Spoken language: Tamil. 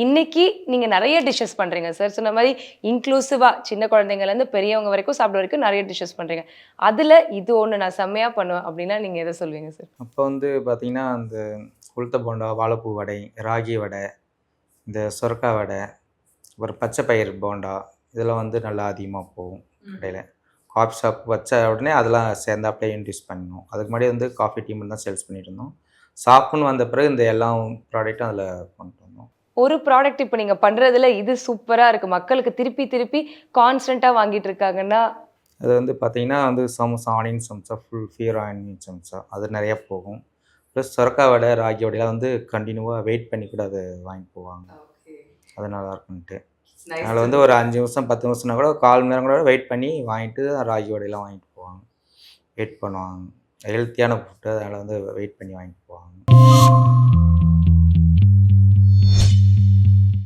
இன்னைக்கு நீங்க நெறைய டிஷ்ஷஸ் பண்றீங்க சார். சொன்ன மாரி இன்க்ளூசிவா சின்ன குழந்தைங்கள்லேருந்து பெரியவங்க வரைக்கும் சாப்பிட வரைக்கும் நெறைய டிஷ்ஷஸ் பண்றீங்க. அதுல இது ஒண்ணு நான் செம்மையா பண்ணுவேன் அப்டின்னா நீங்க எத சொல்வீங்க சார்? அப்போ வந்து பார்த்தீங்கன்னா, அந்த உளுத்த போண்டா, வாழைப்பூ வடை, ராகி வடை, இந்த சொரக்கா வடை, ஒரு பச்சை பயிறு போண்டா, இதெல்லாம் வந்து நல்லா அதிகமா போகும் கடையில. காஃபி ஷாப் வச்ச உடனே அதெல்லாம் சேர்ந்தாப்லயே இன்ட்ரோடியூஸ் பண்ணோம். அதுக்கு முன்னாடி வந்து காஃபி, டீ மட்டும் தான் சேல்ஸ் பண்ணிட்டுருந்தோம். ஷாப்புன்னு வந்த பிறகு இந்த எல்லா ப்ராடக்ட்டும் அதில கொண்டு வந்தோம். ஒரு ப்ராடக்ட் இப்ப நீங்க பண்றதுல இது சூப்பரா இருக்கு. மக்களுக்கு திருப்பி திருப்பி கான்ஸ்டன்ட்டா வாங்கிட்டு இருக்காங்கன்னா, அது வந்து பார்த்தீங்கன்னா வந்து samosa, onion samosa, full fear onion samosa அது நெறையா போகும். ப்ளஸ் சொரக்கா வடை, ராகி வடைலாம் வந்து கன்டினியூவா வெயிட் பண்ணி கூட அத வாங்கிட்டு போவாங்க. அது நல்லாருக்குன்ட்டு. அதில வந்து ஒரு 5 நிமிஷம், 10 நிமிஷம்னா கூட 1/4 மணி நேரம் கூட வெயிட் பண்ணி வாங்கிட்டு ராகி வடைலாம் வாங்கிட்டு போவாங்க. வெயிட் பண்ணுவாங்க. ஹெல்த்தியான ஃபுட்டு அதனால வந்து வெயிட் பண்ணி வாங்கிட்டு போவாங்க.